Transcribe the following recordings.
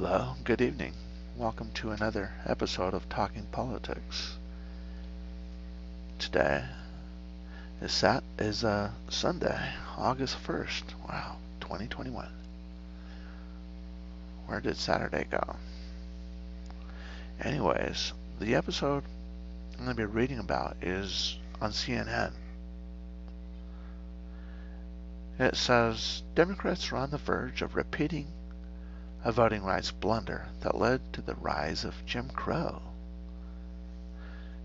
Hello, good evening. Welcome to another episode of Talking Politics. Today is Sunday, August 1st. Wow, 2021. Where did Saturday go? Anyways, the episode I'm going to be reading about is on CNN. It says Democrats are on the verge of repeating a voting rights blunder that led to the rise of Jim Crow.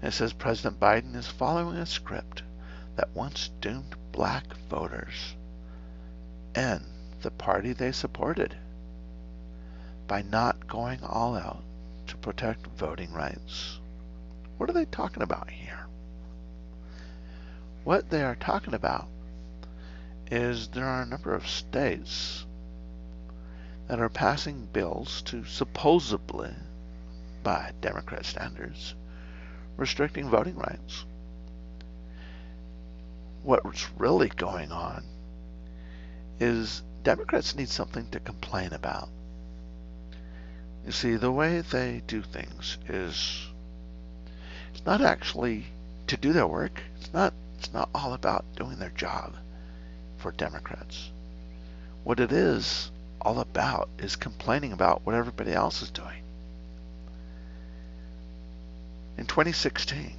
It says President Biden is following a script that once doomed black voters and the party they supported by not going all out to protect voting rights. What are they talking about here? What they are talking about is there are a number of states that are passing bills to supposedly, by Democrat standards, restricting voting rights. What's really going on is Democrats need something to complain about. You see, the way they do things is it's not actually to do their work. It's not all about doing their job for Democrats. What it is all about is complaining about what everybody else is doing. In 2016,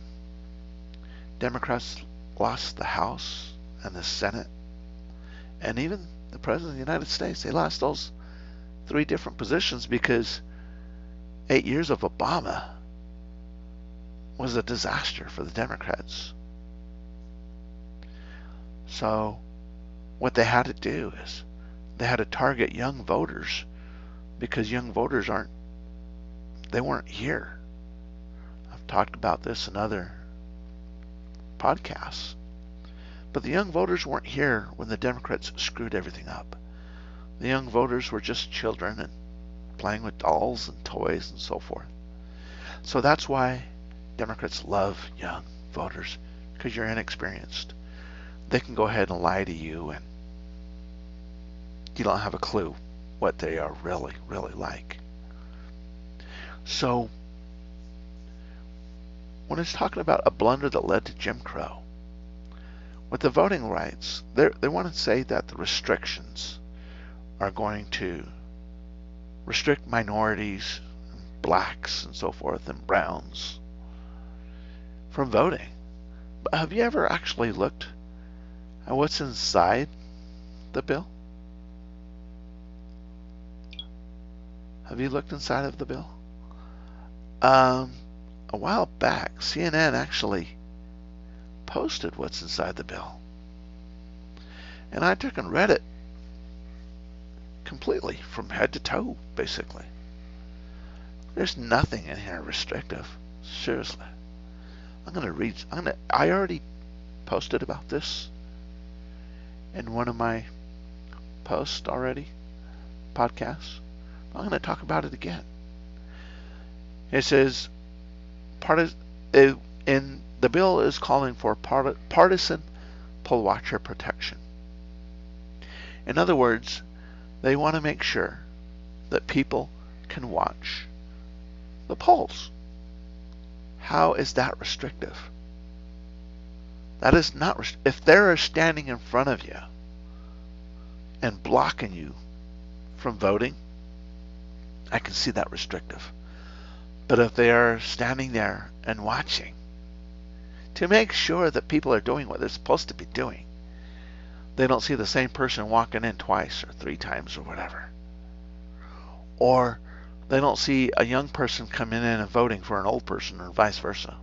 Democrats lost the House and the Senate, and even the President of the United States. They lost those three different positions because 8 years of Obama was a disaster for the Democrats. So what they had to do is they had to target young voters because young voters weren't here. I've talked about this in other podcasts. But the young voters weren't here when the Democrats screwed everything up. The young voters were just children and playing with dolls and toys and so forth. So that's why Democrats love young voters, because you're inexperienced. They can go ahead and lie to you and you don't have a clue what they are really, really like. So when it's talking about a blunder that led to Jim Crow, with the voting rights, they want to say that the restrictions are going to restrict minorities, blacks and so forth, and browns from voting. But have you ever actually looked at what's inside the bill? Have you looked inside of the bill? A while back, CNN actually posted what's inside the bill. And I took and read it completely from head to toe, basically. There's nothing in here restrictive. Seriously. I already posted about this in one of my posts already, podcasts. I'm going to talk about it again. It says, the bill is calling for partisan poll watcher protection. In other words, they want to make sure that people can watch the polls. How is that restrictive? That is not if they're standing in front of you and blocking you from voting, I can see that restrictive. But if they are standing there and watching to make sure that people are doing what they're supposed to be doing, they don't see the same person walking in twice or three times or whatever. Or they don't see a young person coming in and voting for an old person or vice versa.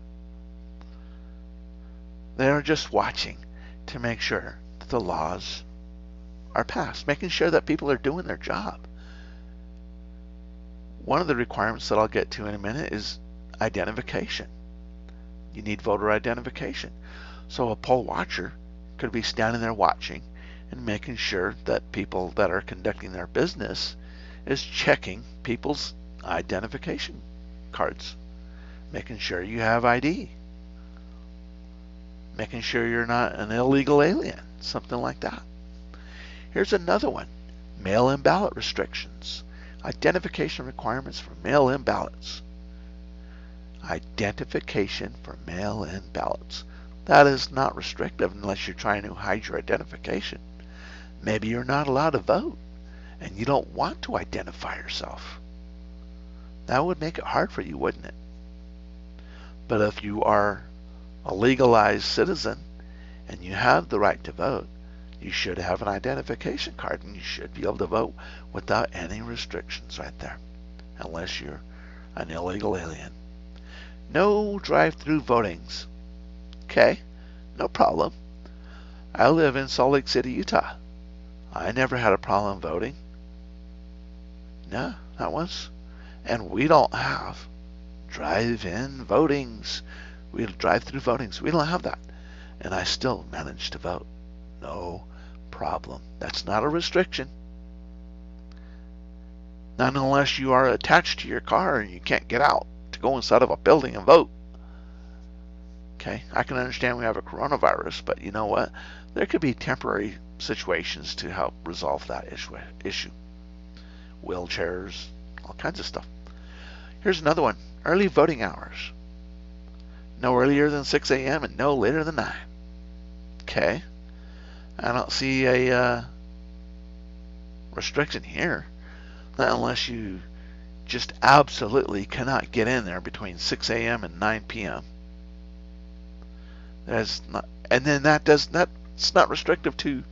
They are just watching to make sure that the laws are passed, making sure that people are doing their job. One of the requirements that I'll get to in a minute is identification. You need voter identification. So a poll watcher could be standing there watching and making sure that people that are conducting their business is checking people's identification cards, making sure you have ID, making sure you're not an illegal alien, something like that. Here's another one, mail-in ballot restrictions. Identification requirements for mail-in ballots. Identification for mail-in ballots. That is not restrictive unless you're trying to hide your identification. Maybe you're not allowed to vote and you don't want to identify yourself. That would make it hard for you, wouldn't it? But if you are a legalized citizen and you have the right to vote, you should have an identification card and you should be able to vote without any restrictions right there, unless you're an illegal alien. No drive-through votings. Okay, no problem. I live in Salt Lake City, Utah. I never had a problem voting. No, not once. And we don't have drive-in votings. We drive-through votings. We don't have that. And I still managed to vote. No problem. That's not a restriction. Not unless you are attached to your car and you can't get out to go inside of a building and vote. Okay, I can understand we have a coronavirus, but you know what? There could be temporary situations to help resolve that issue. Wheelchairs, all kinds of stuff. Here's another one. Early voting hours. No earlier than 6 a.m. and no later than 9. Okay. I don't see a restriction here. Not unless you just absolutely cannot get in there between 6 a.m. and 9 p.m. That's not, and then that's not restrictive to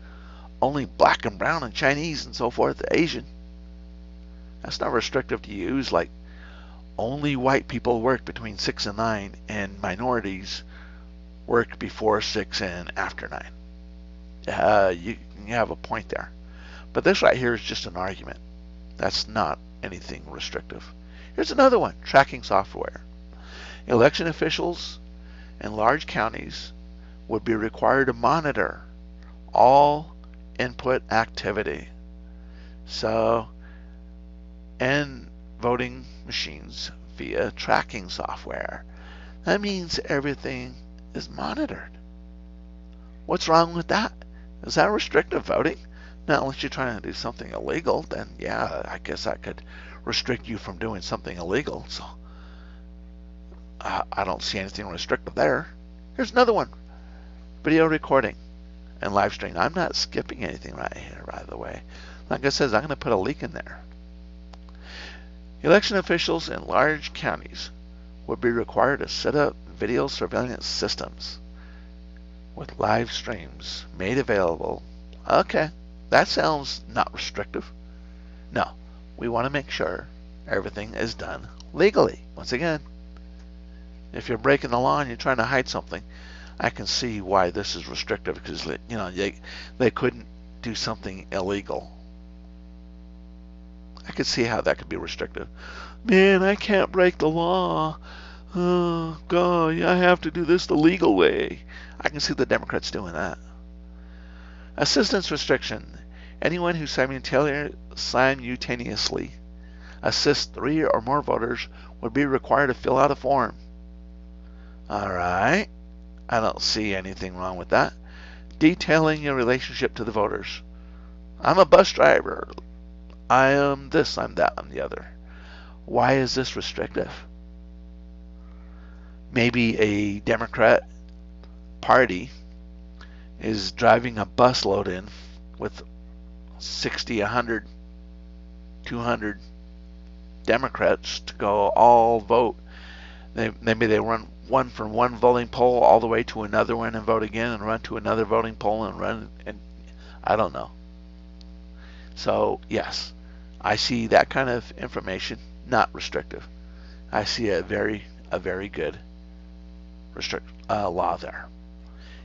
only black and brown and Chinese and so forth, Asian. That's not restrictive to you. It's like only white people work between 6 and 9 and minorities work before 6 and after 9. You have a point there. But this right here is just an argument. That's not anything restrictive. Here's another one. Tracking software. Election officials in large counties would be required to monitor all input activity. So, and voting machines via tracking software. That means everything is monitored. What's wrong with that? Is that restrictive voting? Now, unless you're trying to do something illegal, then yeah, I guess that could restrict you from doing something illegal. So I don't see anything restrictive there. Here's another one. Video recording and live stream. I'm not skipping anything right here, by the way. Like I said, I'm going to put a link in there. Election officials in large counties would be required to set up video surveillance systems with live streams made available. Okay, that sounds not restrictive. No, we want to make sure everything is done legally. Once again, if you're breaking the law and you're trying to hide something, I can see why this is restrictive, because they couldn't do something illegal. I could see how that could be restrictive. Man, I can't break the law. Oh, God, I have to do this the legal way. I can see the Democrats doing that. Assistance restriction. Anyone who simultaneously assists 3 or more voters would be required to fill out a form. All right. I don't see anything wrong with that. Detailing your relationship to the voters. I'm a bus driver. I am this, I'm that, I'm the other. Why is this restrictive? Maybe a Democrat party is driving a busload in with 60, 100, 200 Democrats to go all vote. Maybe they run one from one voting poll all the way to another one and vote again, and run to another voting poll and run, and I don't know. So yes, I see that kind of information not restrictive. I see a very good law there.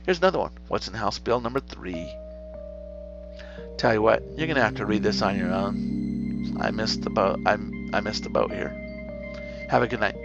Here's another one. What's in House Bill number 3? Tell you what, you're gonna have to read this on your own. I missed the boat. I missed the boat here. Have a good night.